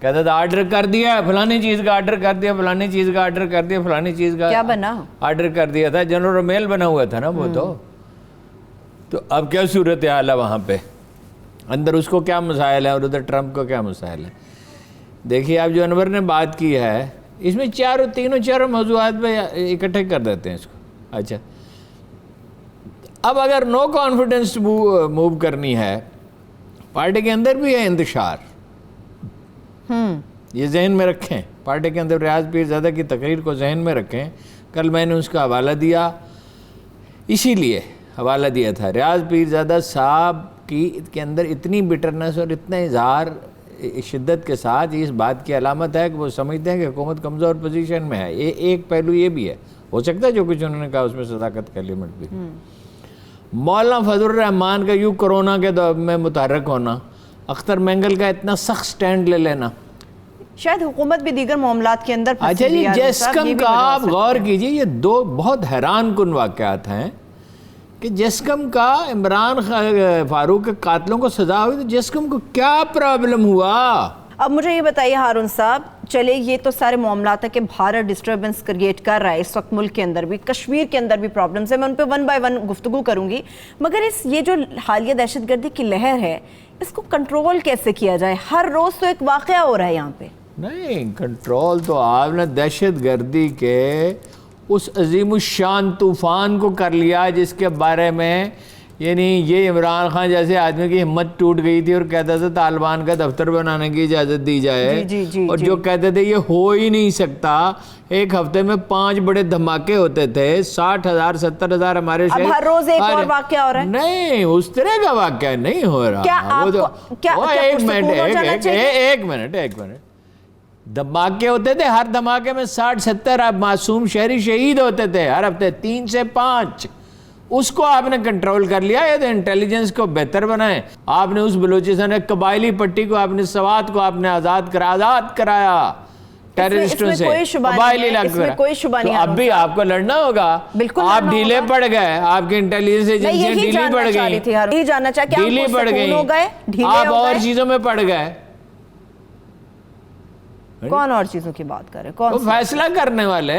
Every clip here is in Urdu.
کہتا تھا آرڈر کر دیا فلانی چیز کا، آرڈر کر دیا فلانی چیز کا، آرڈر کر دیا فلانی چیز کا، کیا بنا؟ آرڈر کر دیا تھا، جنرل رومیل بنا ہوا تھا نا وہ تو اب کیا صورتحال ہے وہاں پہ، اندر اس کو کیا مسائل ہے اور ادھر ٹرمپ کو کیا مسائل ہے؟ دیکھیے اب جو انور نے بات کی ہے اس میں چاروں موضوعات پہ اکٹھے کر دیتے ہیں اس کو۔ اچھا اب اگر نو کانفیڈنس موو کرنی ہے، پارٹی کے اندر بھی ہے انتشار، یہ ذہن میں رکھیں، پارٹی کے اندر ریاض پیر زادہ کی تقریر کو ذہن میں رکھیں۔ کل میں نے اس کا حوالہ دیا، اسی لیے حوالہ دیا تھا، ریاض پیر زادہ صاحب کے اندر اتنی بٹرنس اور اتنا اظہار شدت کے ساتھ اس بات کی علامت ہے کہ وہ سمجھتے ہیں کہ حکومت کمزور پوزیشن میں ہے۔ ایک پہلو یہ بھی ہے، ہو سکتا ہے جو کچھ انہوں نے کہا اس میں صداقت کا ایلیمنٹ بھی۔ مولانا فضل الرحمان کا یوں کرونا کے دور میں متحرک ہونا، اختر مینگل کا اتنا سخت سٹینڈ لے لینا، شاید حکومت بھی دیگر معاملات کے اندر اچھا جی جیسکم کا آپ غور کیجئے، یہ دو بہت حیران کن واقعات ہیں کہ جیسکم کا عمران فاروق کے قاتلوں کو سزا ہوئی تو جیسکم کو کیا پرابلم ہوا؟ اب مجھے یہ بتائیے ہارون صاحب، چلے یہ تو سارے معاملات ہے کہ بھارت ڈسٹربنس کریٹ کر رہا ہے اس وقت ملک کے اندر بھی، کشمیر کے اندر بھی پرابلمز ہیں، میں ان پہ ون بائی ون گفتگو کروں گی، مگر یہ جو حالیہ دہشت گردی کی لہر ہے اس کو کنٹرول کیسے کیا جائے؟ ہر روز تو ایک واقعہ ہو رہا ہے یہاں پہ۔ نہیں، کنٹرول تو آپ نے دہشت گردی کے اس عظیم الشان طوفان کو کر لیا جس کے بارے میں یعنی یہ عمران خان جیسے آدمی کی ہمت ٹوٹ گئی تھی اور کہتا تھا طالبان کا دفتر بنانے کی اجازت دی جائے، اور جو کہتے تھے یہ ہو ہی نہیں سکتا، ایک ہفتے میں 5 بڑے دھماکے ہوتے تھے، 60,000 70,000 ہمارے اب ہر روز ایک اور واقعہ ہو رہا ہے۔ نہیں، اس طرح کا واقعہ نہیں ہو رہا۔ ایک منٹ دھماکے ہوتے تھے، ہر دھماکے میں 60-70 معصوم شہری شہید ہوتے تھے ہر ہفتے، 3 سے 5۔ اس کو آپ نے کنٹرول کر لیا، یہ تو انٹیلیجنس کو بہتر بنائیں۔ آپ نے اس بلوچستان قبائلی پٹی کو، آپ نے سوات کو آپ نے آزاد کرایا ٹیررسٹوں سے، قبائلی علاقے۔ تو اب بھی آپ کو لڑنا ہوگا، آپ ڈھیلے پڑ گئے، آپ کی انٹیلیجنس ایجنسیاں ڈھیلی پڑ گئی، ڈھیلی پڑ گئی، آپ اور چیزوں میں پڑ گئے۔ کون اور چیزوں کی بات کرے؟ وہ فیصلہ کرنے والے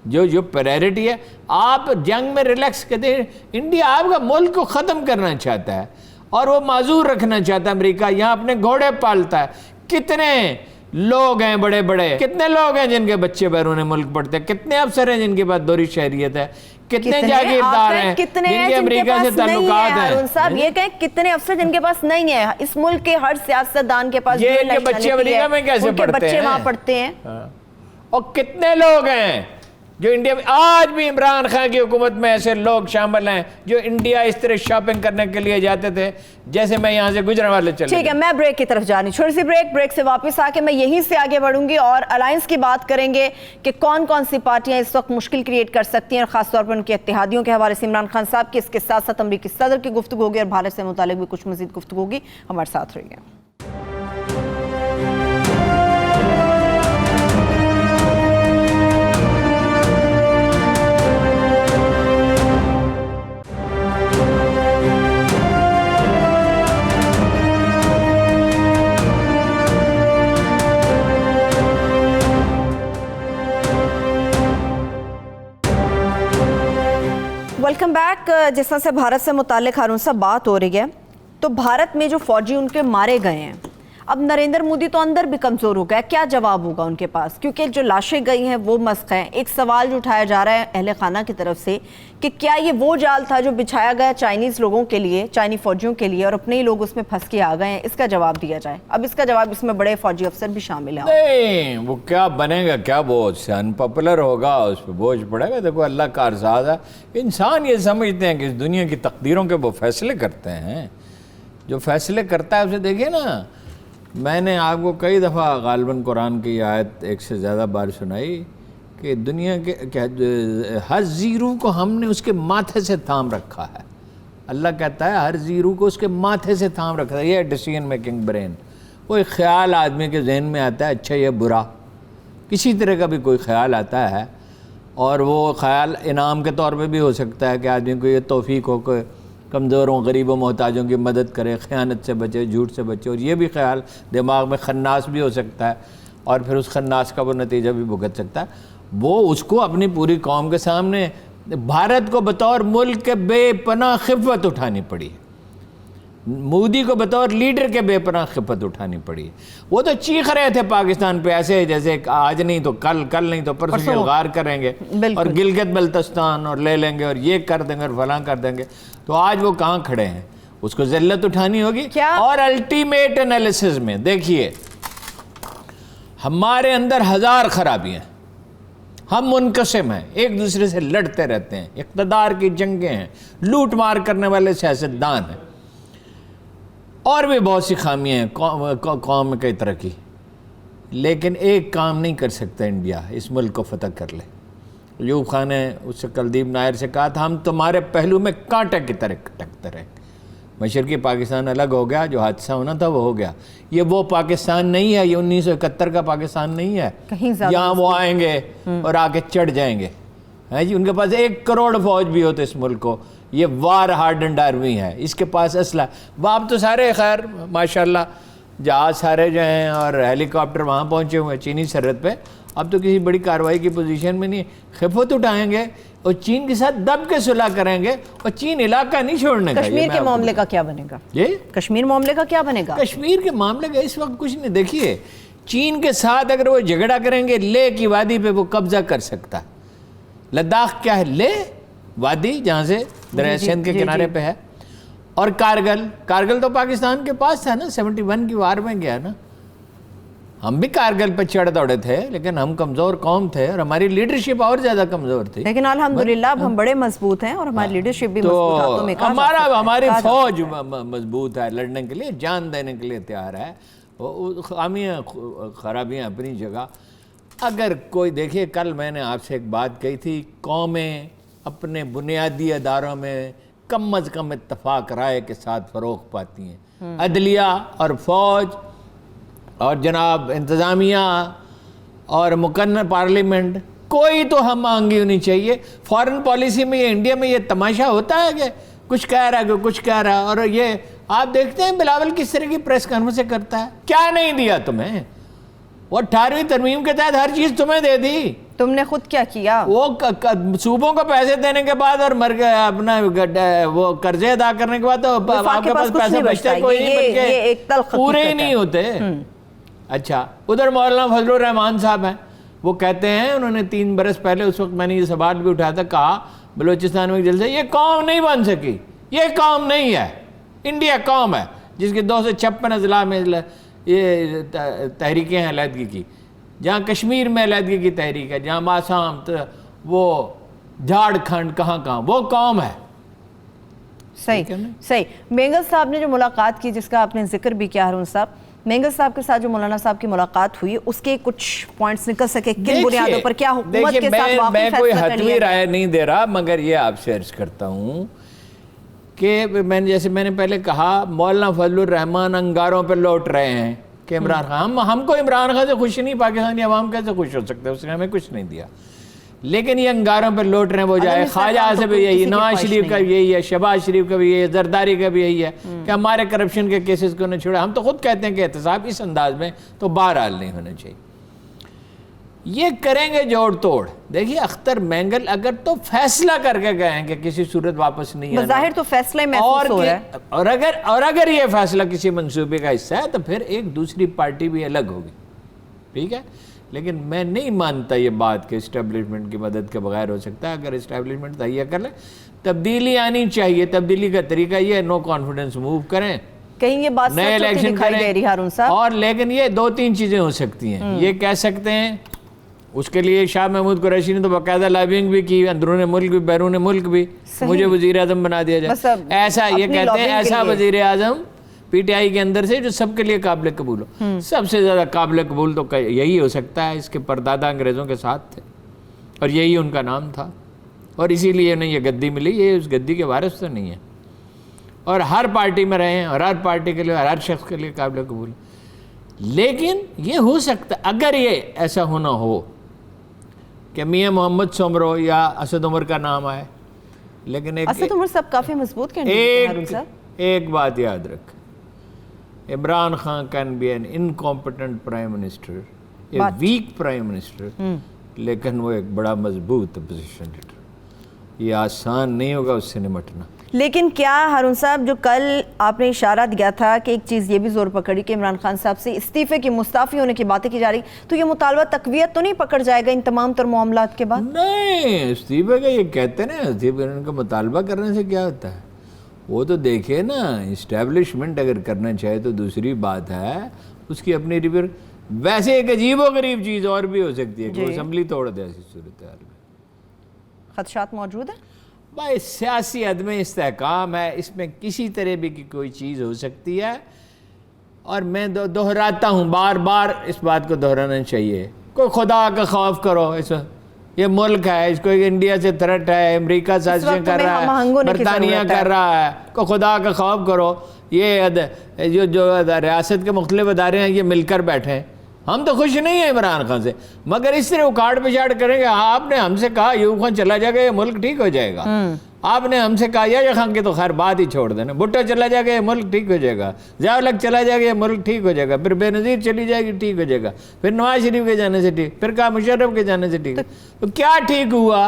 جو پرائرٹی ہے۔ آپ جنگ میں ریلیکس کہتے ہیں، انڈیا آپ کا ملک کو ختم کرنا چاہتا ہے اور وہ معذور رکھنا چاہتا ہے، امریکہ یہاں اپنے گھوڑے پالتا ہے۔ کتنے لوگ ہیں بڑے بڑے، کتنے لوگ ہیں جن کے بچے بیرون ملک پڑھتے ہیں، کتنے افسر ہیں جن کے پاس دوہری شہریت ہے، کتنے جاگیردار ہیں جن کے امریکہ سے تعلقات ہیں۔ ہارون صاحب یہ کہیں کتنے افسر جن کے پاس نہیں ہے؟ اس ملک کے ہر سیاستدان کے پاس یہ ان کے بچے امریکہ میں کیسے پڑھتے ہیں، وہاں پڑھتے ہیں۔ اور کتنے لوگ ہیں جو انڈیا میں آج بھی عمران خان کی حکومت میں ایسے لوگ شامل ہیں جو انڈیا اس طرح شاپنگ کرنے کے لیے جاتے تھے جیسے میں یہاں سے گجران والے چلے۔ ٹھیک ہے، میں بریک کی طرف جانی، چھوٹی سی بریک سے واپس آ کے میں یہیں سے آگے بڑھوں گی اور الائنس کی بات کریں گے کہ کون کون سی پارٹیاں اس وقت مشکل کریٹ کر سکتی ہیں، اور خاص طور پر ان کے اتحادیوں کے حوالے سے عمران خان صاحب کی، اس کے ساتھ ساتھ امریکی صدر کی گفتگو ہوگی اور بھارت سے متعلق بھی کچھ مزید گفتگو ہوگی۔ ہمارے ساتھ رہیے۔ Welcome back. جس طرح سے بھارت سے متعلق ہارون صاحب بات ہو رہی ہے، تو بھارت میں جو فوجی ان کے مارے گئے ہیں، اب نریندر مودی تو اندر بھی کمزور ہو گیا، کیا جواب ہوگا ان کے پاس؟ کیونکہ جو لاشیں گئی ہیں وہ مسخ ہیں۔ ایک سوال جو اٹھایا جا رہا ہے اہل خانہ کی طرف سے کہ کیا یہ وہ جال تھا جو بچھایا گیا چائنیز لوگوں کے لیے، چائنی فوجیوں کے لیے، اور اپنے ہی لوگ اس میں پھنس کے آ گئے ہیں؟ اس کا جواب دیا جائے۔ اب اس کا جواب، اس میں بڑے فوجی افسر بھی شامل ہیں۔ نہیں، وہ کیا بنے گا، کیا بوجھ ان پاپولر ہوگا، اس پہ بوجھ پڑے گا۔ دیکھو اللہ کا ارزاز ہے، انسان یہ سمجھتے ہیں کہ اس دنیا کی تقدیروں کے وہ فیصلے کرتے ہیں، جو فیصلے کرتا ہے اسے دیکھیے نا۔ میں نے آپ کو کئی دفعہ غالباً قرآن کی آیت ایک سے زیادہ بار سنائی کہ دنیا کے ہر زیرو کو ہم نے اس کے ماتھے سے تھام رکھا ہے۔ اللہ کہتا ہے ہر زیرو کو اس کے ماتھے سے تھام رکھا ہے۔ یہ ڈیسیژن میکنگ برین، وہ ایک خیال آدمی کے ذہن میں آتا ہے، اچھا یا برا، کسی طرح کا بھی کوئی خیال آتا ہے، اور وہ خیال انعام کے طور پہ بھی ہو سکتا ہے کہ آدمی کو یہ توفیق ہو کہ کمزوروں غریبوں محتاجوں کی مدد کرے, خیانت سے بچے, جھوٹ سے بچے. اور یہ بھی خیال دماغ میں خناس بھی ہو سکتا ہے اور پھر اس خناس کا وہ نتیجہ بھی بھگت سکتا ہے. وہ اس کو اپنی پوری قوم کے سامنے بھارت کو بطور ملک کے بے پناہ خفت اٹھانی پڑی, مودی کو بطور لیڈر کے بے پناہ خفت اٹھانی پڑی. وہ تو چیخ رہے تھے پاکستان پہ ایسے جیسے آج نہیں تو کل, کل نہیں تو پرسوں الغار کریں گے اور گلگت بلتستان اور لے لیں گے اور یہ کر دیں گے اور فلاں کر دیں گے. تو آج وہ کہاں کھڑے ہیں؟ اس کو ذلت اٹھانی ہوگی. اور الٹیمیٹ انالیسز میں دیکھیے, ہمارے اندر ہزار خرابیاں, ہم منقسم ہیں, ایک دوسرے سے لڑتے رہتے ہیں, اقتدار کی جنگیں ہیں, لوٹ مار کرنے والے سیاستدان ہیں, اور بھی بہت سی خامیاں ہیں قوم میں کئی طرح کی. لیکن ایک کام نہیں کر سکتا انڈیا, اس ملک کو فتح کر لے. ایوب خان نے اس سے کلدیپ نائر سے کہا تھا, ہم تمہارے پہلو میں کانٹے کی طرح کھٹکتے رہیں. مشرقی پاکستان الگ ہو گیا, جو حادثہ ہونا تھا وہ ہو گیا. یہ وہ پاکستان نہیں ہے, یہ 1971 کا پاکستان نہیں ہے. یہاں وہ آئیں گے اور آ کے چڑھ جائیں گے. جی ان کے پاس 1 کروڑ فوج بھی ہوتے اس ملک کو. یہ وار ہارڈنڈ آرمی ہے, اس کے پاس اسلحہ. باپ تو سارے خیر ماشاءاللہ جہاز سارے جو ہیں اور ہیلی کاپٹر وہاں پہنچے ہوئے ہیں چینی سرحد پہ. اب تو کسی بڑی کارروائی کی پوزیشن میں نہیں. خفت اٹھائیں گے اور چین کے ساتھ دب کے صلح کریں گے, اور چین علاقہ نہیں چھوڑنے کا. کشمیر کے معاملے کا کیا بنے گا؟ کشمیر معاملے کا کیا بنے گا؟ کشمیر کے معاملے کا اس وقت کچھ نہیں. دیکھیے چین کے ساتھ اگر وہ جھگڑا کریں گے, لے کی وادی پہ وہ قبضہ کر سکتا ہے. لداخ کیا ہے؟ لے وادی جہاں سے دریائے سندھ کے کنارے پہ ہے. اور کارگل تو پاکستان کے پاس تھا نا, 71 کی وار میں گیا نا. ہم بھی کارگل پہ چڑھ دوڑے تھے, لیکن ہم کمزور قوم تھے اور ہماری لیڈرشپ اور زیادہ کمزور تھی. لیکن الحمدللہ اب ہم بڑے مضبوط ہیں اور ہماری لیڈرشپ بھی مضبوط ہے. تو ہماری فوج مضبوط ہے, لڑنے کے لیے جان دینے کے لیے تیار ہے. خامیاں خرابیاں اپنی جگہ. اگر کوئی دیکھیے, کل میں نے آپ سے ایک بات کہی تھی, قومیں اپنے بنیادی اداروں میں کم از کم اتفاق رائے کے ساتھ فروغ پاتی ہیں. عدلیہ اور فوج اور جناب انتظامیہ اور مقننہ پارلیمنٹ, کوئی تو ہم آنگی ہونی چاہیے. فارن پالیسی میں یہ انڈیا میں یہ تماشا ہوتا ہے کہ کچھ کہہ رہا ہے کہ کچھ کہہ رہا ہے. اور یہ آپ دیکھتے ہیں بلاول کس طرح کی پریس کانفرنس کرتا ہے. کیا نہیں دیا تمہیں؟ وہ 18ویں ترمیم کے تحت ہر چیز تمہیں دے دی. تم نے خود کیا کیا؟ وہ صوبوں کو پیسے دینے کے بعد اور مر گئے اپنا وہ قرضے ادا کرنے کے بعد تو آپ کے پاس پیسے بچتے کوئی نہیں, بلکہ پورے ہی نہیں ہوتے. اچھا, ادھر مولانا فضل الرحمان صاحب ہیں, وہ کہتے ہیں, انہوں نے 3 برس پہلے, اس وقت میں نے یہ سوال بھی اٹھایا تھا, کہا بلوچستان میں جلسہ, یہ قوم نہیں بن سکی, یہ قوم نہیں ہے. انڈیا قوم ہے جس کے 256 اضلاع میں یہ تحریکیں ہیں علیحدگی کی. جہاں کشمیر میں علیحدگی کی تحریک ہے, جہاں آسام, وہ جھارکھنڈ, کہاں وہ قوم ہے. صحیح. مینگل صاحب نے جو ملاقات کی, جس کا آپ نے ذکر بھی کیا ہارون صاحب, مینگل صاحب کے ساتھ جو مولانا صاحب کی ملاقات ہوئی, اس کے کچھ پوائنٹس نکل سکے کن بنیادوں پر؟ کیا حکومت کے ساتھ واقعی میں کوئی حتمی رائے نہیں دے رہا, مگر یہ آپ سے عرض کرتا ہوں کہ جیسے میں نے پہلے کہا, مولانا فضل الرحمان انگاروں پہ لوٹ رہے ہیں کہ عمران خان, ہم کو عمران خان سے خوشی نہیں, پاکستانی عوام کیسے خوش ہو سکتے, اس نے ہمیں کچھ نہیں دیا. لیکن یہ انگاروں پہ لوٹ رہے ہیں, وہ جائے خواجہ سے بھی یہی, نواز شریف کا بھی یہی ہے, شہباز شریف کا بھی یہی ہے, زرداری کا بھی یہی ہے کہ ہمارے کرپشن کے کیسز کو نہ چھوڑا. ہم تو خود کہتے ہیں کہ احتساب اس انداز میں تو بہرحال نہیں ہونا چاہیے. یہ کریں گے جوڑ توڑ. دیکھیے اختر مینگل اگر تو فیصلہ کر کے گئے ہیں کہ کسی صورت واپس نہیں آنا, ظاہر تو فیصلہ ہی محسوس ہو رہا ہے, اور اگر یہ فیصلہ کسی منصوبے کا حصہ ہے تو پھر ایک دوسری پارٹی بھی الگ ہوگی. ٹھیک ہے, لیکن میں نہیں مانتا یہ بات کہ اسٹیبلشمنٹ کی مدد کے بغیر ہو سکتا ہے. اگر اسٹیبلشمنٹ تہیہ کر لے, تبدیلی آنی چاہیے. تبدیلی کا طریقہ یہ ہے, نو کانفیڈنس موو کریں, کہیں یہ بات نئے الیکشن کریں. اور لیکن یہ 2-3 چیزیں ہو سکتی ہیں. یہ کہہ سکتے ہیں, اس کے لیے شاہ محمود قریشی نے تو باقاعدہ لابنگ بھی کی, اندرون ملک بھی بیرون ملک بھی, مجھے وزیر اعظم بنا دیا جائے. ایسا یہ کہتے ہیں, ایسا وزیر اعظم پی ٹی آئی کے اندر سے جو سب کے لیے قابل قبول ہو. سب سے زیادہ قابل قبول تو یہی ہو سکتا ہے, اس کے پردادا انگریزوں کے ساتھ تھے اور یہی ان کا نام تھا, اور اسی لیے انہیں یہ گدی ملی. یہ اس گدی کے وارث تو نہیں ہے, اور ہر پارٹی میں رہے ہیں, اور ہر پارٹی کے لیے, ہر شخص کے لیے قابل قبول. لیکن یہ ہو سکتا, اگر یہ ایسا ہونا ہو کہ میاں محمد سومرو یا اسد عمر کا نام آئے لیکن اسد عمر صاحب کافی مضبوط کینڈیڈیٹ ہارون صاحب. ایک بات یاد رکھ, Imran Khan can be an incompetent prime minister, a weak prime minister, لیکن وہ ایک بڑا مضبوط اپوزیشن لیڈر. یہ آسان نہیں ہوگا اس سے نمٹنا. لیکن کیا ہارون صاحب جو کل آپ نے اشارہ دیا تھا کہ ایک چیز یہ بھی زور پکڑی کہ عمران خان صاحب سے استعفے کی مستعفی ہونے کی باتیں کی جا رہی, تو یہ مطالبہ تقویت تو نہیں پکڑ جائے گا ان تمام تر معاملات کے بعد؟ نہیں, استعفے کا یہ کہتے ہیں نا, استعفے کا مطالبہ کرنے سے کیا ہوتا ہے, وہ تو دیکھے نا, اسٹیبلشمنٹ اگر کرنا چاہے تو دوسری بات ہے, اس کی اپنی ریپر. ویسے ایک عجیب و غریب چیز اور بھی ہو سکتی ہے کہ وہ اسمبلی توڑ دے ایسی صورتحال میں. خدشات موجود ہیں بھائی, سیاسی عدم استحکام ہے, اس میں کسی طرح بھی کی کوئی چیز ہو سکتی ہے. اور میں دہراتا ہوں, بار بار اس بات کو دہرانا چاہیے, کوئی خدا کا خوف کرو. یہ ملک ہے, اس کو انڈیا سے تھریٹ ہے, امریکہ سازشیں کر رہا ہے, برطانیہ کر رہا ہے, کوئی خدا کا خوف کرو. یہ جو ریاست کے مختلف ادارے ہیں یہ مل کر بیٹھے ہیں. ہم تو خوش نہیں ہیں عمران خان سے, مگر اس طرح اکاڑ پچاڑ کریں گے. آپ نے ہم سے کہا ایوب خان چلا جائے گا یہ ملک ٹھیک ہو جائے گا. آپ نے ہم سے کہا یا خان کی تو خیر بات ہی چھوڑ دینا, بھٹو چلا جائے گا یہ ملک ٹھیک ہو جائے گا, ضیاء الحق چلا جائے گا یہ ملک ٹھیک ہو جائے گا, پھر بے نظیر چلی جائے گی ٹھیک ہو جائے گا, پھر نواز شریف کے جانے سے ٹھیک, پھر کہا مشرف کے جانے سے ٹھیک. تو کیا ٹھیک ہوا؟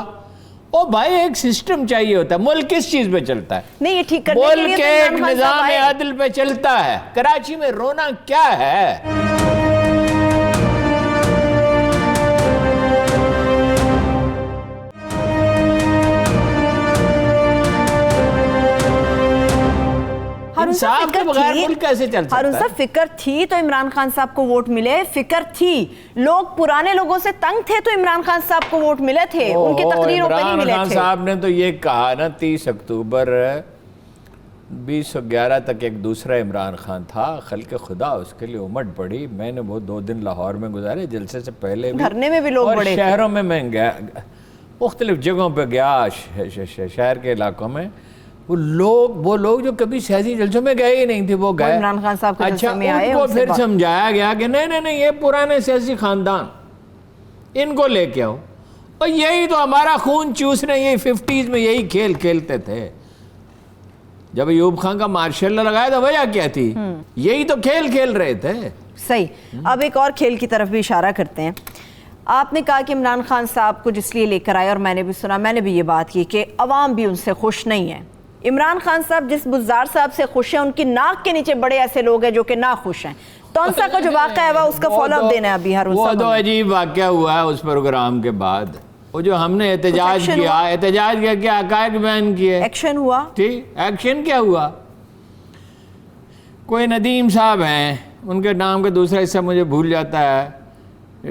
او بھائی, ایک سسٹم چاہیے ہوتا ہے. ملک کس چیز پہ چلتا ہے؟ نہیں, یہ ٹھیک کرنے کے لیے ملک ایک نظام عدل پہ چلتا ہے. کراچی میں رونا کیا ہے؟ انصاف کے بغیر ملک کیسے چل سکتا ہے؟ ہارون صاحب, فکر تھی تو عمران خان صاحب کو ووٹ ملے, فکر تھی, لوگ پرانے لوگوں سے تنگ تھے تو عمران خان صاحب کو ووٹ ملے تھے, ان کی تقریروں پہ نہیں ملے تھے. عمران خان صاحب نے تو یہ کہا نا 30 اکتوبر 2011 تک ایک دوسرا عمران خان تھا, خلق خدا اس کے لیے امٹ پڑی. میں نے وہ 2 دن لاہور میں گزارے, جلسے سے پہلے بھی دھرنے میں بھی لوگ بڑے تھے, شہروں میں گیا, مختلف جگہوں پہ گیا, شہر کے علاقوں میں. وہ لوگ جو کبھی سیاسی جلسوں میں گئے ہی نہیں تھے وہ گئے. عمران خان صاحب کے جلسے میں آئے, ان کو پھر سمجھایا گیا کہ نہیں یہ پرانے سیاسی خاندان, ان کو لے کے آؤ. اور یہی تو ہمارا خون چوسنے, یہی 50s میں یہی کھیل کھیلتے تھے. جب ایوب خان کا مارشل لا لگایا تھا وجہ کیا تھی؟ یہی تو کھیل کھیل رہے تھے. صحیح. اب ایک اور کھیل کی طرف بھی اشارہ کرتے ہیں. آپ نے کہا کہ عمران خان صاحب کو جس لیے لے کر آئے, اور میں نے بھی سنا, میں نے بھی یہ بات کی کہ عوام بھی ان سے خوش نہیں ہے. عمران خان صاحب جس بزدار صاحب سے خوش ہیں, ان کی ناک کے نیچے بڑے ایسے لوگ ہیں جو کہ نہ خوش ہیں. تونسا کا جو واقعہ ہے وہ اس کا فالو اپ دینا ہے ابھی ہارون صاحب. وہ تو عجیب واقعہ ہوا ہے اس پروگرام کے بعد, وہ جو ہم نے احتجاج کیا کہ حقائق بیان کیے. ایکشن ہوا, ٹھیک, ایکشن کیا ہوا؟ کوئی ندیم صاحب ہیں, ان کے نام کا دوسرا حصہ مجھے بھول جاتا ہے,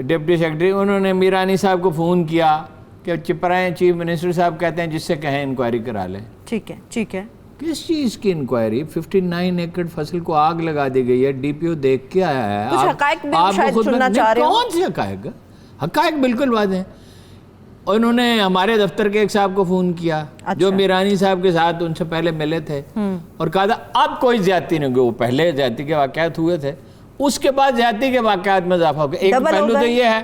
ڈپٹی سیکرٹری, انہوں نے میرانی صاحب کو فون کیا کہ چپرائیں چیف منسٹر صاحب کہتے ہیں جس سے کہیں انکوائری کرا لیں. ٹھیک ہے. کس چیز کی انکوائری؟ 59 ایکڑ فصل کو آگ لگا دی گئی ہے, ڈی پی او دیکھ کے آیا ہے. کچھ حقائق بھی شاید سننا چاہ رہے ہوں. کون سی حقائق؟ حقائق بالکل واضح ہیں. انہوں نے ہمارے دفتر کے ایک صاحب کو فون کیا جو میرانی صاحب کے ساتھ ان سے پہلے ملے تھے, اور کہا تھا اب کوئی زیادتی نہیں ہوگی. وہ پہلے زیادتی کے واقعات ہوئے تھے, اس کے بعد زیادتی کے واقعات میں اضافہ ہو گیا. ایک پہلو تو یہ ہے.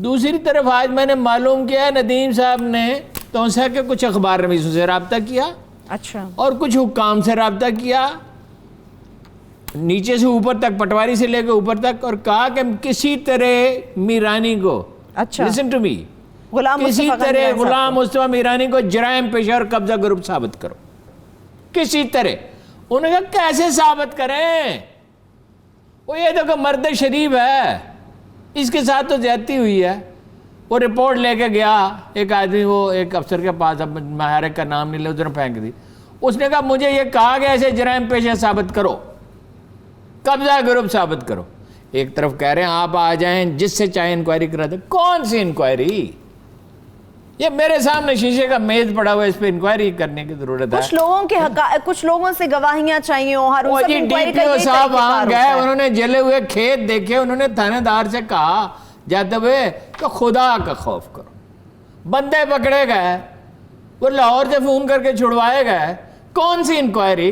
دوسری طرف آج میں نے معلوم کیا ندیم صاحب نے تونسا کے کچھ اخبار نویسوں سے رابطہ کیا, اچھا, اور کچھ حکام سے رابطہ کیا, نیچے سے اوپر تک, پٹواری سے لے کے اوپر تک, اور کہا کہ کسی طرح میرانی کو, اچھا, listen to me, کسی طرح غلام مصطفیٰ میرانی کو جرائم پیشہ اور قبضہ گروپ ثابت کرو. کسی طرح. انہوں نے کہا کیسے ثابت کریں؟ وہ یہ تو کہ مرد شریف ہے, اس کے ساتھ تو زیادتی ہوئی ہے. وہ رپورٹ لے کے گیا ایک آدمی, وہ ایک افسر کے پاس, اب محرک کا نام نہیں لے, ادھر پھینک دی. اس نے کہا مجھے یہ کہا کہ ایسے جرائم پیشہ ثابت کرو, قبضہ گروپ ثابت کرو. ایک طرف کہہ رہے ہیں آپ آ جائیں جس سے چاہے انکوائری کرا دیں. کون سی انکوائری؟ یہ میرے سامنے شیشے کا میز پڑا ہوا ہے, اس پہ انکوائری کرنے کی ضرورت ہے. کچھ لوگوں سے گواہیاں چاہیے. ڈی پی او صاحب وہاں گئے, انہوں نے جلے ہوئے کھیت دیکھے, انہوں نے تھانے دار سے کہا جاتے ہوئے کہ خدا کا خوف کرو. بندے پکڑے گئے, وہ لاہور سے فون کر کے چھڑوائے گئے. کون سی انکوائری؟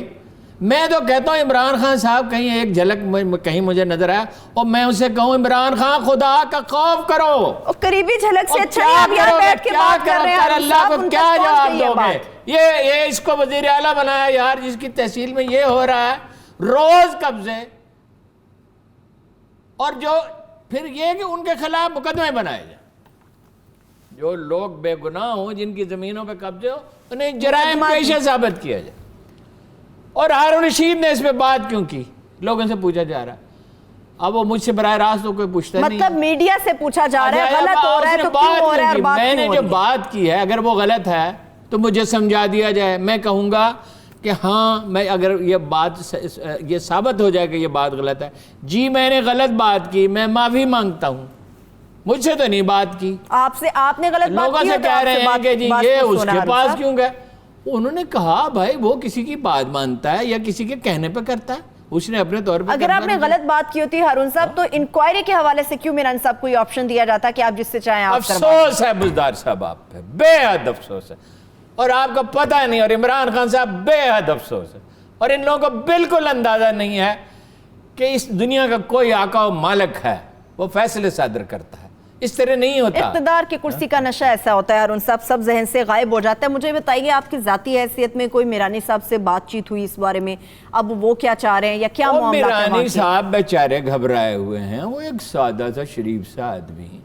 میں تو کہتا ہوں عمران خان صاحب کہیں ایک جھلک کہیں مجھے نظر آیا, اور میں اسے کہوں عمران خان خدا کا خوف کرو. قریبی جھلک سے اچھا آپ یہاں بیٹھ کے بات کر رہے ہیں, اللہ کو کیا جواب دو گے؟ یہ اس کو وزیر اعلیٰ بنایا یار، جس کی تحصیل میں یہ ہو رہا ہے، روز قبضے، اور جو پھر یہ کہ ان کے خلاف مقدمے بنائے جائیں، جو لوگ بے گناہ ہوں، جن کی زمینوں پہ قبضے ہو، انہیں جرائم پیشہ ثابت کیا جائے۔ اور ہارون رشید نے اس پہ بات کیوں کی، لوگوں سے پوچھا جا رہا ہے۔ اب وہ مجھ سے براہ راست تو کوئی پوچھتا نہیں، مطلب میڈیا سے پوچھا جا رہا ہے غلط ہو رہا ہے تو کیوں ہو رہا ہے، اور بات میں نے کیوں ہو جو رہی ہے؟ بات کی ہے اگر وہ غلط ہے تو مجھے سمجھا دیا جائے، میں کہوں گا کہ ہاں، میں اگر یہ ثابت ہو جائے کہ یہ بات غلط ہے، جی میں نے غلط بات کی، میں معافی مانگتا ہوں، مجھ سے تو نہیں بات کی، آپ نے غلط بات لوگوں کی سے کہہ رہے ہیں کہ جی یہ اس کے پاس کیوں گئے۔ انہوں نے کہا بھائی وہ کسی کی بات مانتا ہے یا کسی کے کہنے پہ کرتا ہے، اس نے اپنے طور پہ، اگر آپ نے غلط بات کی ہوتی ہارون صاحب تو انکوائری کے حوالے سے کیوں میران صاحب کو یہ آپشن دیا جاتا کہ آپ جس سے چاہیں آپ کروا افسوس ہے بزدار صاحب آپ پہ، بے حد افسوس ہے، اور آپ کو پتہ نہیں، اور عمران خان صاحب بے حد افسوس ہے، اور ان لوگوں کو بالکل اندازہ نہیں ہے کہ اس دنیا کا کوئی آقا و مالک ہے، وہ فیصلے صادر کرتا ہے، اس طرح نہیں ہوتا۔ اقتدار کی کرسی کا نشہ ایسا ہوتا ہے ہارون صاحب، سب ذہن سے غائب ہو جاتا ہے۔ مجھے بتائیے آپ کی ذاتی حیثیت میں کوئی میرانی صاحب سے بات چیت ہوئی اس بارے میں، اب وہ کیا چاہ رہے ہیں یا کیا معاملات ہیں؟ میرانی صاحب بیچارے گھبرائے ہوئے ہیں، وہ ایک سادہ سا شریف سا آدمی،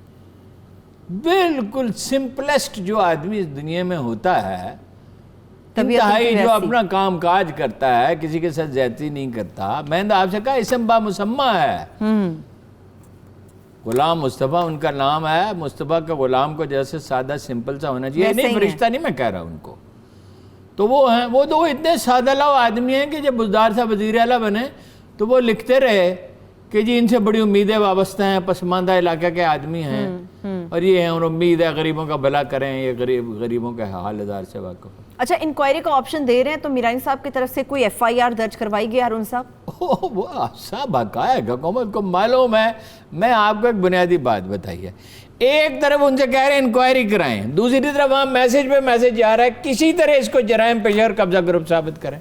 بالکل سمپلسٹ جو آدمی اس دنیا میں ہوتا ہے، انتہائی جو اپنا کام کاج کرتا ہے، کسی کے ساتھ زیادتی نہیں کرتا۔ میں نے آپ سے کہا اسم با مسمہ ہے، غلام مصطفیٰ ان کا نام ہے، مصطفیٰ کا غلام کو جیسے سادہ سمپل سا ہونا چاہیے، نہیں فرشتہ نہیں میں کہہ رہا ان کو، تو وہ ہیں، وہ تو اتنے سادہ لو آدمی ہیں کہ جب بزدار صاحب وزیر اعلیٰ بنے تو وہ لکھتے رہے کہ جی ان سے بڑی امیدیں وابستہ ہیں، پسماندہ علاقہ کے آدمی ہیں، اور یہ ہیں، اور امید ہے غریبوں کا بھلا کریں، یہ غریبوں کے حال ہزار سے واقف۔ اچھا، انکوائری کا آپشن دے رہے ہیں تو میرانی صاحب کی طرف سے کوئی ایف آئی آر درج کروائی گئی ہارون صاحب؟ وہ صاحب حقائق حکومت کو معلوم ہے۔ میں آپ کو ایک بنیادی بات بتائیے، ایک طرف ان سے کہہ رہے ہیں انکوائری کرائیں، دوسری طرف وہاں میسج پہ میسج جا رہا ہے کسی طرح اس کو جرائم پیشہ اور قبضہ گروپ ثابت کریں۔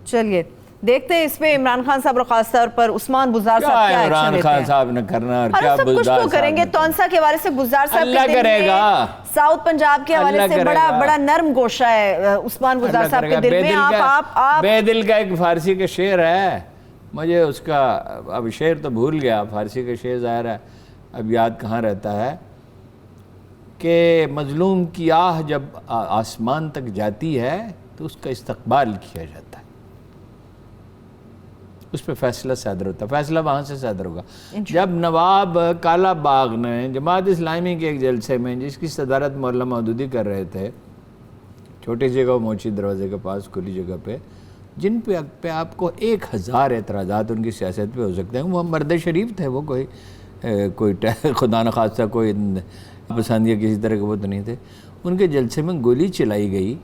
چلیے دیکھتے ہیں اس پہ عمران خان صاحب اور خاص طور پر عثمان بزدار صاحب کیا ایکشن لیتے ہیں۔ عمران خان صاحب نے کرنا اور کیا سب کچھ بزدار تو کریں گے، تونسا کے حوالے سے بزدار صاحب اللہ کے دل کرے میں، گا، ساؤتھ پنجاب کے حوالے سے بڑا نرم گوشہ ہے عثمان بزدار صاحب کے دل میں۔ آپ بے دل کا ایک فارسی کا شعر ہے، مجھے اس کا اب شعر تو بھول گیا، فارسی کا شعر ظاہر ہے اب یاد کہاں رہتا ہے، کہ مظلوم کی آہ جب آسمان تک جاتی ہے تو اس کا استقبال کیا جاتا ہے، اس پہ فیصلہ صادر ہوتا ہے، فیصلہ وہاں سے صادر ہوگا۔ جب نواب کالا باغ نے جماعت اسلامی کے ایک جلسے میں، جس کی صدارت مولانا مودودی کر رہے تھے، چھوٹی جگہ موچی دروازے کے پاس کھلی جگہ پہ، جن پہ آپ کو 1000 اعتراضات ان کی سیاست پہ ہو سکتے ہیں، وہ مرد شریف تھے، وہ کوئی خدا نخواستہ کوئی پسند یا کسی طرح کے وہ تو نہیں تھے۔ ان کے جلسے میں گولی چلائی گئی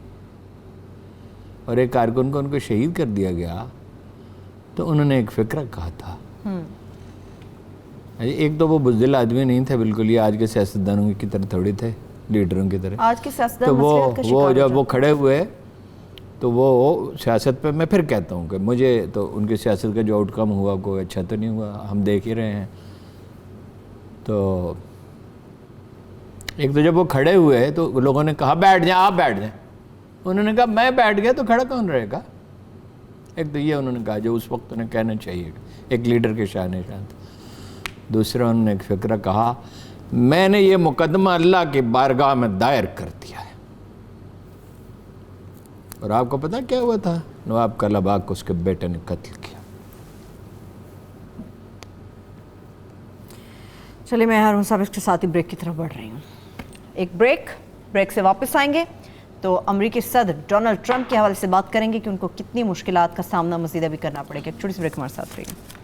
اور ایک کارکن کو ان کو شہید کر دیا گیا، تو انہوں نے ایک فکرہ کہا تھا۔ ایک تو وہ بزدل آدمی نہیں تھے بالکل، یہ آج کے سیاستدانوں کی طرح تھوڑی تھے، لیڈروں کی طرح۔ آج کے سیاستدان تو مسئلہ کا شکار ہو جب وہ کھڑے ہوئے تو وہ سیاست پہ، میں پھر کہتا ہوں کہ مجھے تو ان کی سیاست کا جو آؤٹ کم ہوا کوئی اچھا تو نہیں ہوا، ہم دیکھ ہی رہے ہیں۔ تو ایک تو جب وہ کھڑے ہوئے تو لوگوں نے کہا بیٹھ جائیں، آپ بیٹھ جائیں، انہوں نے کہا میں بیٹھ گیا تو کھڑا کون رہے گا؟ ایک تو یہ انہوں نے کہا جو اس وقت انہیں کہنا چاہیے، ایک لیڈر کے شان شان تھا۔ دوسرا انہوں نے ایک فکرہ کہا، میں نے یہ مقدمہ اللہ کی بارگاہ میں دائر کر دیا ہے۔ اور آپ کو پتہ کیا ہوا تھا؟ نواب کالا باغ کو اس کے بیٹے نے قتل کیا۔ چلیے میں ہارون صاحب اس کے ساتھ ہی بریک کی طرف بڑھ رہی ہوں۔ ایک بریک سے واپس آئیں گے تو امریکی صدر ڈونلڈ ٹرمپ کے حوالے سے بات کریں گے کہ ان کو کتنی مشکلات کا سامنا مزید ابھی کرنا پڑے گا۔ ایک چھوٹی سی بریک ہمارے ساتھ رہیے۔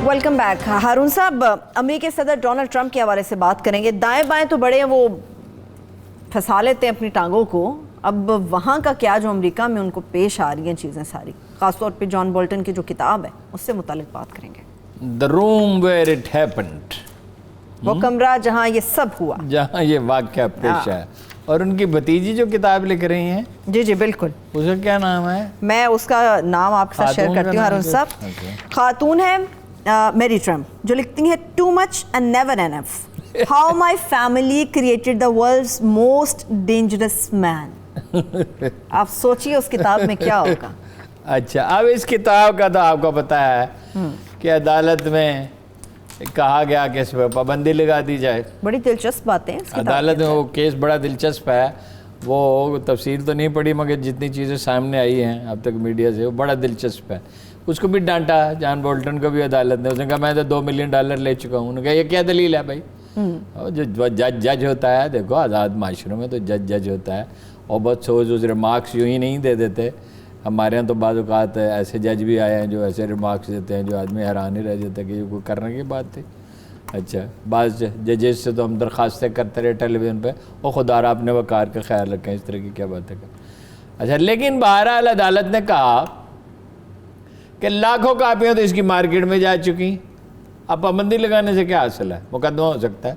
Welcome back. ہارون صاحب، امریکی صدر ڈونلڈ ٹرمپ کے حوالے سے بات کریں گے۔ دائیں بائیں تو بڑے وہ پھنسا لیتے ہیں اپنی ٹانگوں کو، اب وہاں کا کیا جو امریکہ میں ان کو پیش آ رہی ہیں چیزیں ساری؟ خاص طور پہ جان بولٹن کی جو کتاب ہے اس سے متعلق بات کریں گے. The room where it happened. وہ کمرہ جہاں یہ سب ہوا, جہاں یہ واقعہ پیش ہے. اور ان کی بھتیجی جو کتاب لکھ رہی ہیں, جی جی بالکل, اس کا کیا نام ہے؟ میں اس کا نام آپ کے ساتھ شیئر کرتی ہوں ہارون صاحب. خاتون ہے میری ٹرمپ, جو لکھتی ہیں too much and never enough, how my family created the world's most dangerous man. آپ سوچیے اس کتاب میں کیا ہوگا. اچھا, اب اس کتاب کا تو آپ کو پتہ ہے کہ عدالت میں کہا گیا کہ اس پہ پابندی لگا دی جائے. بڑی دلچسپ باتیں اس کتاب عدالت میں وہ کیس بڑا دلچسپ ہے. وہ تفصیل تو نہیں پڑھی مگر جتنی چیزیں سامنے آئی ہیں اب تک میڈیا سے, وہ بڑا دلچسپ ہے. اس کو بھی ڈانٹا جان بولٹن کو بھی عدالت نے. اس نے کہا میں تو $2 ملین لے چکا ہوں. انہوں نے کہا یہ کیا دلیل ہے بھائی؟ جو جج ہوتا ہے, دیکھو آزاد معاشروں میں تو جج ہوتا ہے, اور بہت سوچ ریمارکس یوں ہی نہیں دے دیتے. ہمارے یہاں تو بعض اوقات ایسے جج بھی آئے ہیں جو ایسے ریمارکس دیتے ہیں جو آدمی حیران ہی رہ جاتا ہے کہ یہ کوئی کرنے کی بات تھی. اچھا, بعض ججز سے تو ہم درخواستیں کرتے رہے ٹیلی ویژن پہ, اور خدا را اپنے وقار کا خیال رکھیں, اس طرح کی کیا باتیں کریں. اچھا, لیکن بہرحال عدالت نے کہا کہ لاکھوں کاپیاں تو اس کی مارکیٹ میں جا چکی, اب پابندی لگانے سے کیا حاصل ہے؟ مقدمہ ہو سکتا ہے.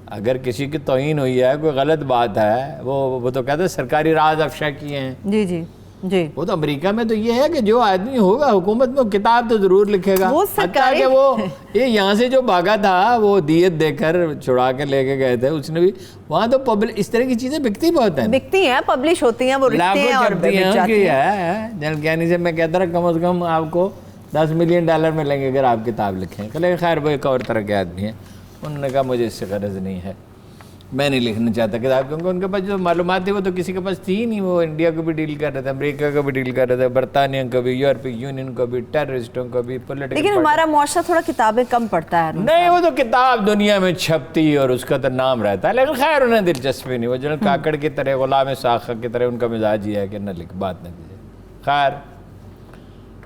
اگر کسی کی توہین ہوئی ہے, کوئی غلط بات ہے, وہ تو کہتے ہیں سرکاری راز افشا کیے ہیں. جی جی جی, وہ تو امریکہ میں تو یہ ہے کہ جو آدمی ہوگا حکومت میں کتاب تو ضرور لکھے گا. حتیٰ کہ وہ یہاں سے جو بھاگا تھا وہ دیت دے کر چھڑا کے لے کے گئے تھے, اس نے بھی وہاں تو اس طرح کی چیزیں بکتی بہت ہیں, بکتی ہیں, پبلش ہوتی ہیں, وہ لکھتے ہیں اور بک جاتی ہیں. جنرل کیانی سے میں کہتا رہا کم از کم آپ کو $10 ملین ملیں گے اگر آپ کتاب لکھیں. کہ خیر وہ ایک اور طرح کے آدمی ہیں, انہوں نے کہا مجھے اس سے غرض نہیں ہے, میں نہیں لکھنا چاہتا کتاب, کیونکہ ان کے پاس جو معلومات تھی وہ تو کسی کے پاس تھی نہیں. وہ انڈیا کو بھی ڈیل کر رہے تھے, امریکہ کو بھی ڈیل کر رہے تھے, برطانیہ کو بھی, یورپی یونین کو بھی, ٹیررسٹوں کو بھی, پولیٹیکل. لیکن ہمارا معاشرہ تھوڑا کتابیں کم پڑھتا ہے. نہیں, وہ تو کتاب دنیا میں چھپتی اور اس کا تو نام رہتا ہے, لیکن خیر انہیں دلچسپی نہیں. وہ جنرل کاکڑ کی طرح, غلام ساخہ کی طرح ان کا مزاج یہ ہے کہ نہ لکھ, بات نہ کیجیے. خیر,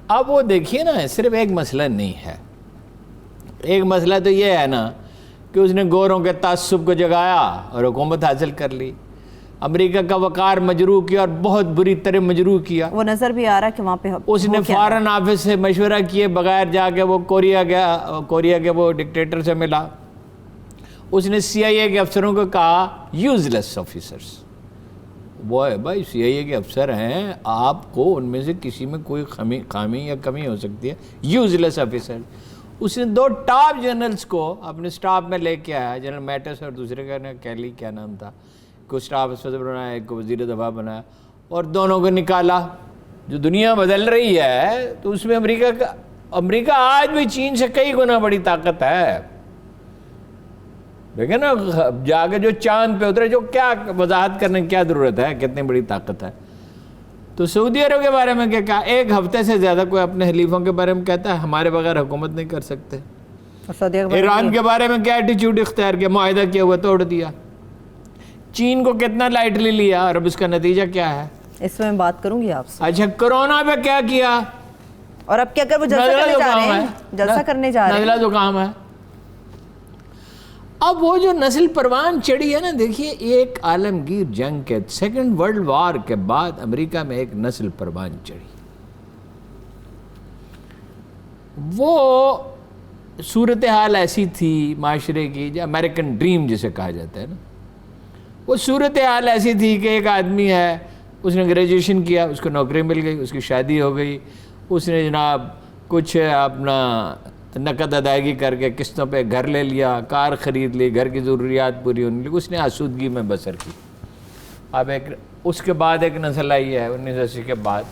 اب وہ دیکھیے نا, صرف ایک مسئلہ نہیں ہے. ایک مسئلہ تو یہ ہے نا کہ اس نے گوروں کے تعصب کو جگایا اور حکومت حاصل کر لی, امریکہ کا وقار مجروح کیا اور بہت بری طرح مجروح کیا. وہ نظر بھی آ رہا ہے کہ وہاں پہ اس نے فارن آفس سے مشورہ کیے بغیر جا کے وہ کوریا گیا, کوریا کے وہ ڈکٹیٹر سے ملا. اس نے CIA کے افسروں کو کہا یوز لیس آفیسرس. وہ ہے بھائی CIA کے افسر ہیں, آپ کو ان میں سے کسی میں کوئی خامی یا کمی ہو سکتی ہے, یوز لیس آفیسر. اس نے 2 ٹاپ جنرلز کو اپنے سٹاف میں لے کے آیا, جنرل میٹس اور دوسرے کا کیلی کیا نام تھا, کو سٹاف صدر بنایا, ایک کو وزیر دفاع بنایا, اور دونوں کو نکالا. جو دنیا بدل رہی ہے تو اس میں امریکہ آج بھی چین سے کئی گنا بڑی طاقت ہے. دیکھیں نا, جا کے جو چاند پہ اترے, جو کیا وضاحت کرنے کی کیا ضرورت ہے, کتنی بڑی طاقت ہے. تو سعودی عرب کے بارے میں کیا کہا, 1 ہفتے سے زیادہ کوئی اپنے حلیفوں کے بارے میں کہتا ہے ہمارے بغیر حکومت نہیں کر سکتے. ایران کے بارے میں کیا ایٹیچیوڈ اختیار کیا, معاہدہ کیا ہوا توڑ دیا. چین کو کتنا لائٹلی لیا, اور اب اس کا نتیجہ کیا ہے, اس میں بات کروں گی آپ سے. اچھا, کرونا پہ کیا کیا, اور اب کیا اگر وہ جلسہ کرنے جا رہے ہیں, نزلہ زکام ہے. اب وہ جو نسل پروان چڑھی ہے نا, دیکھیے ایک عالمگیر جنگ کے 2nd ورلڈ وار کے بعد امریکہ میں ایک نسل پروان چڑھی. وہ صورتحال ایسی تھی معاشرے کی, جو امریکن ڈریم جسے کہا جاتا ہے نا, وہ صورتحال ایسی تھی کہ ایک آدمی ہے, اس نے گریجویشن کیا, اس کو نوکری مل گئی, اس کی شادی ہو گئی, اس نے جناب کچھ اپنا نقد ادائیگی کر کے قسطوں پہ گھر لے لیا, کار خرید لی, گھر کی ضروریات پوری ہونے لگی, اس نے آسودگی میں بسر کی. اب اس کے بعد ایک نسل آئی ہے 1980 کے بعد.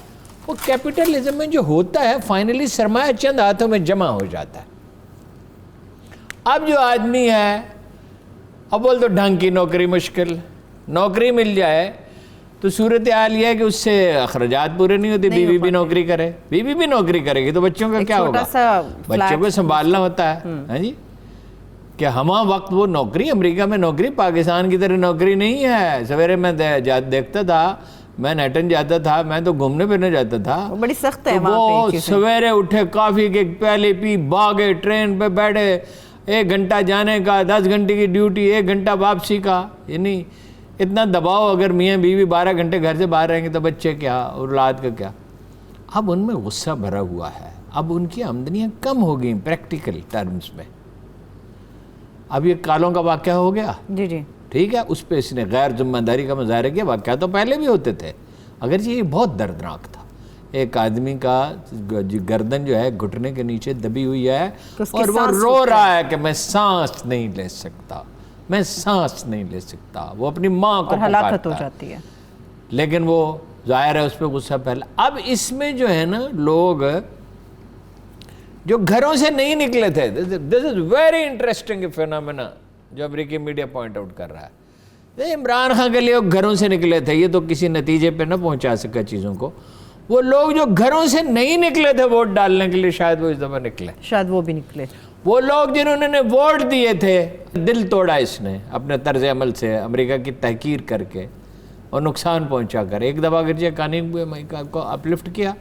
وہ کیپٹلزم میں جو ہوتا ہے فائنلی سرمایہ چند ہاتھوں میں جمع ہو جاتا ہے. اب جو آدمی ہے, اب بول تو ڈھنگ کی نوکری مشکل, نوکری مل جائے تو صورتحال یہ ہے کہ اس سے اخراجات پورے نہیں ہوتے. بیوی بھی نوکری کرے, بیوی بھی نوکری کرے گی تو بچوں کا کیا ہوگا, بچوں کو سنبھالنا ہوتا ہے. ہاں جی, کہ ہمہ وقت وہ نوکری, امریکہ میں نوکری پاکستان کی طرح نوکری نہیں ہے. سویرے میں دیکھتا تھا, میں نیٹن جاتا تھا, میں تو گھومنے پھرنے جاتا تھا, بڑی سخت ہے وہ سویرے اٹھے, کافی کے پیالے پی, بھاگے, ٹرین پہ بیٹھے, 1 گھنٹہ جانے کا, 10 گھنٹے کی ڈیوٹی, 1 گھنٹہ واپسی کا. یعنی اتنا دباؤ, اگر میاں بیوی 12 گھنٹے گھر سے باہر رہیں گے تو بچے کیا, اولاد کا کیا. اب ان میں غصہ بھرا ہوا ہے، اب ان کی آمدنیاں کم ہو گئیں پریکٹیکل ٹرمز میں. اب یہ کالوں کا واقعہ ہو گیا، جی جی ٹھیک ہے، اس پہ اس نے غیر ذمہ داری کا مظاہرہ کیا. واقعہ تو پہلے بھی ہوتے تھے، اگرچہ یہ بہت دردناک تھا. ایک آدمی کا گردن جو ہے گھٹنے کے نیچے دبی ہوئی ہے اور وہ رو رہا ہے کہ میں سانس نہیں لے سکتا، میں سانس نہیں لے سکتا. وہ اپنی ماں کو ہلاکت ہو جاتی ہے، لیکن وہ ظاہر ہے اس پہ غصہ پہلا. اب اس میں جو ہے نا لوگ جو گھروں سے نہیں نکلے تھے، دس از ویری انٹرسٹنگ فینامنا جو امریکی میڈیا پوائنٹ آؤٹ کر رہا ہے. عمران خان کے لیے وہ گھروں سے نکلے تھے، یہ تو کسی نتیجے پہ نہ پہنچا سکا چیزوں کو. وہ لوگ جو گھروں سے نہیں نکلے تھے ووٹ ڈالنے کے لیے، شاید وہ اس دفعہ نکلے، شاید وہ بھی نکلے. وہ لوگ جنہوں نے ووٹ دیے تھے، دل توڑا اس نے اپنے طرز عمل سے، امریکہ کی تحقیر کر کے اور نقصان پہنچا کر. ایک دفعہ اگرچہ قانون کو اپلفٹ کیا،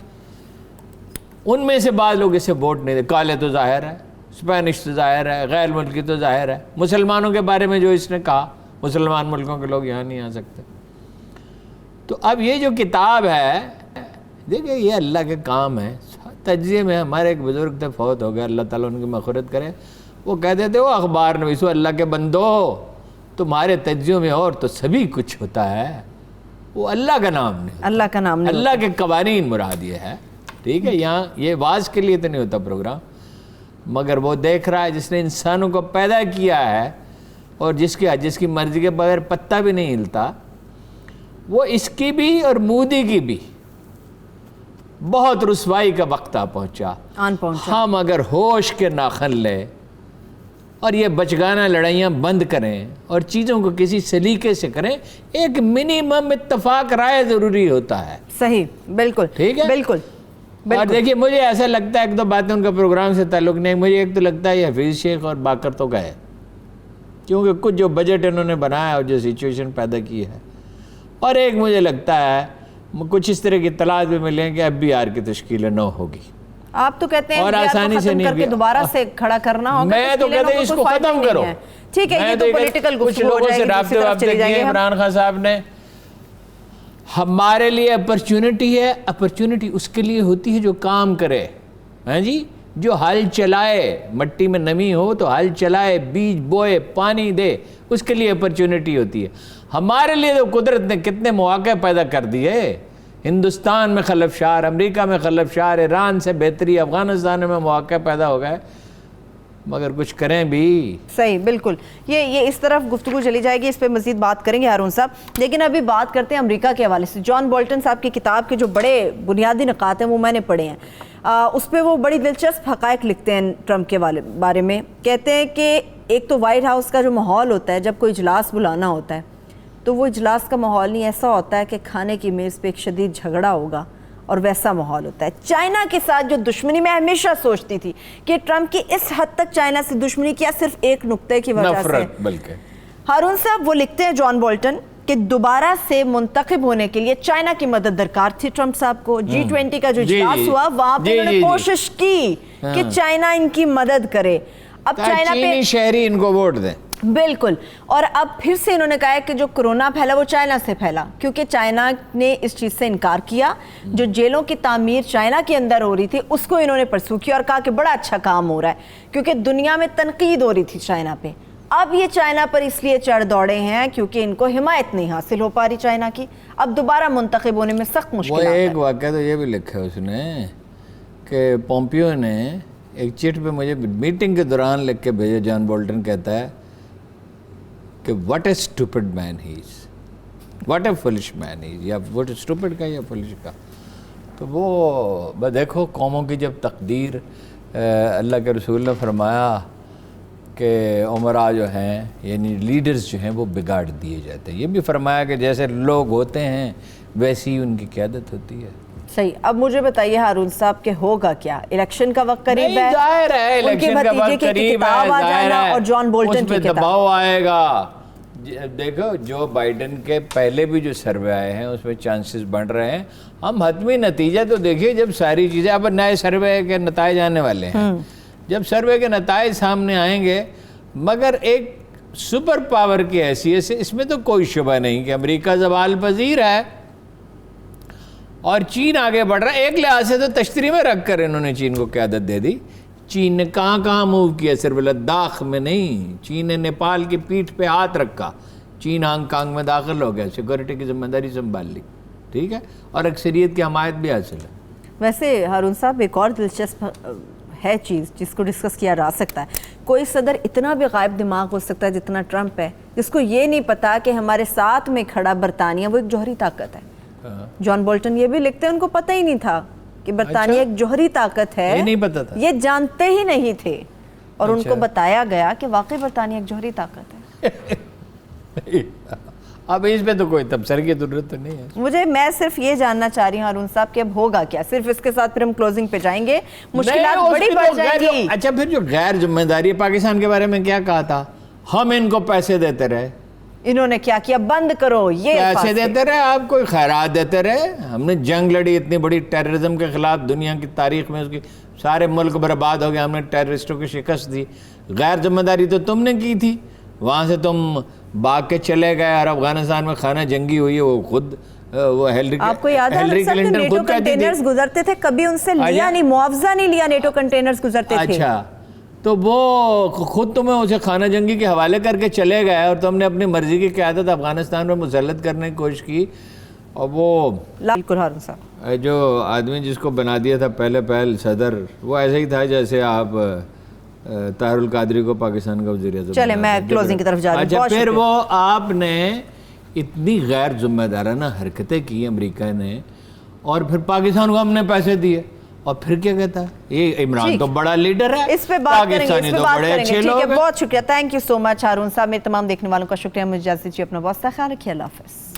ان میں سے بعض لوگ اسے ووٹ نہیں دے. کالے تو ظاہر ہے، اسپینش تو ظاہر ہے، غیر ملکی تو ظاہر ہے. مسلمانوں کے بارے میں جو اس نے کہا، مسلمان ملکوں کے لوگ یہاں نہیں آ سکتے. تو اب یہ جو کتاب ہے، دیکھیں یہ اللہ کے کام ہے. تجزیے میں ہمارے ایک بزرگ تھے، فوت ہو گئے، اللہ تعالیٰ ان کی مغفرت کرے. وہ کہتے تھے، وہ اخبار نویسو، اللہ کے بندو تمہارے تجزیوں میں اور تو سبھی کچھ ہوتا ہے، وہ اللہ کا نام نہیں، اللہ کا نام نہیں، اللہ کے قوانین مراد یہ ہے. ٹھیک ہے، یہاں یہ واز کے لیے تو نہیں ہوتا پروگرام، مگر وہ دیکھ رہا ہے جس نے انسانوں کو پیدا کیا ہے اور جس کی مرضی کے بغیر پتہ بھی نہیں ہلتا، وہ اس کی بھی اور مودی کی بھی بہت رسوائی کا وقت پہنچا. ہم اگر ہوش کے ناخن لے اور یہ بچگانہ لڑائیاں بند کریں اور چیزوں کو کسی سلیقے سے کریں، ایک منیمم اتفاق رائے ضروری ہوتا ہے. صحیح، بالکل ٹھیک ہے، بالکل. اور دیکھیے مجھے ایسا لگتا ہے، ایک دو باتیں ان کا پروگرام سے تعلق نہیں، مجھے ایک تو لگتا ہے یہ حفیظ شیخ اور باقر تو گئے، کیونکہ کچھ جو بجٹ انہوں نے بنایا اور جو سچویشن پیدا کی ہے. اور ایک مجھے لگتا ہے کچھ اس طرح کی اطلاعات بھی ملے ہیں کہ اب بھی آر کی تشکیل نو ہوگی. آپ تو کہتے ہیں اور آسانی سے نہیں، دوبارہ سے کھڑا کرنا ہوگا. میں تو کہتے ہیں اس کو ختم کرو. ٹھیک ہے، یہ تو پولیٹیکل کچھ لوگوں سے رابطے کیے عمران خان صاحب نے. ہمارے لیے اپرچونٹی ہے، اپرچونٹی اس کے لیے ہوتی ہے جو کام کرے، ہاں جی، جو ہل چلائے، مٹی میں نمی ہو تو ہل چلائے، بیج بوئے، پانی دے، اس کے لیے اپرچونٹی ہوتی ہے. ہمارے لیے تو قدرت نے کتنے مواقع پیدا کر دیے. ہندوستان میں خلفشار، امریکہ میں خلفشار، ایران سے بہتری، افغانستان میں مواقع پیدا ہو گئے، مگر کچھ کریں بھی. صحیح، بالکل. یہ اس طرف گفتگو چلی جائے گی، اس پہ مزید بات کریں گے ہارون صاحب. لیکن ابھی بات کرتے ہیں امریکہ کے حوالے سے. جان بولٹن صاحب کی کتاب کے جو بڑے بنیادی نکات ہیں وہ میں نے پڑھے ہیں. اس پہ وہ بڑی دلچسپ حقائق لکھتے ہیں ٹرمپ کے بارے میں. کہتے ہیں کہ ایک تو وائٹ ہاؤس کا جو ماحول ہوتا ہے جب کوئی اجلاس بلانا ہوتا ہے تو وہ اجلاس کا ماحول نہیں ایسا ہوتا ہے کہ کھانے کی میز پہ ایک شدید جھگڑا ہوگا، اور ویسا ماحول ہوتا ہے. چائنا کے ساتھ جو دشمنی، میں ہمیشہ سوچتی تھی کہ ٹرمپ کی اس حد تک چائنا سے دشمنی کیا صرف ایک نقطے کی وجہ سے. بلکہ ہارون صاحب وہ لکھتے ہیں جان بولٹن کہ دوبارہ سے منتخب ہونے کے لیے چائنا کی مدد درکار تھی ٹرمپ صاحب کو. G20 کا جو اجلاس ہوا وہاں پہ انہوں نے کوشش کی کہ چائنا ان کی مدد کرے. اب چائنا پہ شہری ان کو ووٹ دیں. بالکل. اور اب پھر سے انہوں نے کہا ہے کہ جو کرونا پھیلا وہ چائنا سے پھیلا، کیونکہ چائنا نے اس چیز سے انکار کیا. جو جیلوں کی تعمیر چائنا کے اندر ہو رہی تھی اس کو انہوں نے پرسو کیا اور کہا کہ بڑا اچھا کام ہو رہا ہے، کیونکہ دنیا میں تنقید ہو رہی تھی چائنا پہ. اب یہ چائنا پر اس لیے چڑھ دوڑے ہیں کیونکہ ان کو حمایت نہیں حاصل ہو پا رہی چائنا کی. اب دوبارہ منتخب ہونے میں سخت مشکلات ہے. وہ ایک واقعہ تو یہ بھی لکھا ہے اس نے کہ پومپیو نے ایک چٹ پہ مجھے میٹنگ کے دوران لکھ کے بھیجا. جان بولٹن کہتا ہے کہ what a stupid man he is, what a foolish man he is, یا what a stupid کا یا foolish کا. تو وہ دیکھو قوموں کی جب تقدیر، اللہ کے رسول نے فرمایا کہ عمراء جو ہیں یعنی لیڈرز جو ہیں وہ بگاڑ دیے جاتے ہیں. یہ بھی فرمایا کہ جیسے لوگ ہوتے ہیں ویسی ہی ان کی قیادت ہوتی ہے. صحیح. اب مجھے بتائیے ہارون صاحب کہ ہوگا کیا؟ الیکشن کا وقت قریب ہے، ظاہر ہے الیکشن کا وقت قریب ہے، ظاہر ہے اس پہ دباؤ آئے گا. دیکھو جو بائیڈن کے پہلے بھی جو سروے آئے ہیں اس میں چانسز بڑھ رہے ہیں. ہم حتمی نتیجہ تو دیکھیے جب ساری چیزیں، اب نئے سروے کے نتائج آنے والے ہیں، جب سروے کے نتائج سامنے آئیں گے، مگر ایک سپر پاور کی حیثیت سے اس میں تو کوئی شبہ نہیں کہ امریکہ زوال پذیر ہے اور چین آگے بڑھ رہا ہے. ایک لحاظ سے تو تشتری میں رکھ کر انہوں نے چین کو قیادت دے دی. چین نے کہاں موو کیا, صرف لداخ میں نہیں. چین نے نیپال کی پیٹھ پہ ہاتھ رکھا, چین ہانگ کانگ میں داخل ہو گیا, سیکورٹی کی ذمہ داری سنبھال لی, ٹھیک ہے, اور اکثریت کی حمایت بھی حاصل ہے. ویسے ہارون صاحب ایک اور دلچسپ ہے چیز جس کو ڈسکس کیا جا سکتا ہے, کوئی صدر اتنا بھی غائب دماغ ہو سکتا ہے جتنا ٹرمپ ہے, جس کو یہ نہیں پتا کہ ہمارے ساتھ میں کھڑا برطانیہ وہ ایک جوہری طاقت ہے. جان بولٹن یہ بھی لکھتے ہیں ان کو پتہ ہی نہیں تھا کہ برطانیہ ایک جوہری طاقت ہے, یہ نہیں پتا تھا, یہ جانتے ہی نہیں تھے, اور ان کو بتایا گیا کہ واقعی برطانیہ ایک جوہری طاقت ہے. اب اس پہ تو کوئی تبصرے کی ضرورت تو نہیں ہے. میں صرف یہ جاننا چاہ رہی ہوں ہارون صاحب کہ اب ہوگا کیا, صرف اس کے ساتھ پھر ہم کلوزنگ پہ جائیں گے, مشکلات بڑی بڑھ جائیں گی. اچھا پھر جو غیر ذمہ داری ہے, پاکستان کے بارے میں کیا کہا تھا, ہم ان کو پیسے دیتے رہے. انہوں نے کیا کیا, بند کرو, یہ پیسے دیتے رہے, آپ کوئی خیرات دیتے رہے. ہم نے جنگ لڑی اتنی بڑی ٹیررزم کے خلاف, دنیا کی تاریخ میں اس کی سارے ملک برباد ہو گیا, ہم نے ٹیررسٹوں کی شکست دی. غیر ذمہ داری تو تم نے کی تھی, وہاں سے تم بھاگ کے چلے گئے, اور افغانستان میں خانہ جنگی ہوئی ہے, وہ خود وہ آپ کو یاد ہے نیٹو کنٹینرز گزرتے تھے, کبھی ان سے لیا نہیں, معاوضہ نہیں لیا, نیٹو کنٹینرز گزرتے تھے. اچھا تو وہ خود تمہیں اسے خانہ جنگی کے حوالے کر کے چلے گئے, اور تم نے اپنی مرضی کی قیادت افغانستان میں مسلط کرنے کی کوشش کی. اور وہ بالکل ہارون صاحب جو آدمی جس کو بنا دیا تھا پہلے صدر, وہ ایسے ہی تھا جیسے آپ طاہر القادری کو پاکستان کا وزیر اعظم. چلے میں کلوزنگ کی طرف جا رہا ہوں. اچھا پھر وہ آپ نے اتنی غیر ذمہ دارانہ حرکتیں کی امریکہ نے, اور پھر پاکستان کو ہم نے پیسے دیے, اور پھر کیا کہتا ہے یہ عمران تو بڑا لیڈر ہے, اس پہ بات کریں گے, اس پہ بات کریں گے. ٹھیک ہے, بہت شکریہ, تھینک یو سو مچ ہارون صاحب. میرے تمام دیکھنے والوں کا شکریہ, مجھے اجازت دیجیے, اپنا بہت سا خیال رکھیے, اللہ حافظ.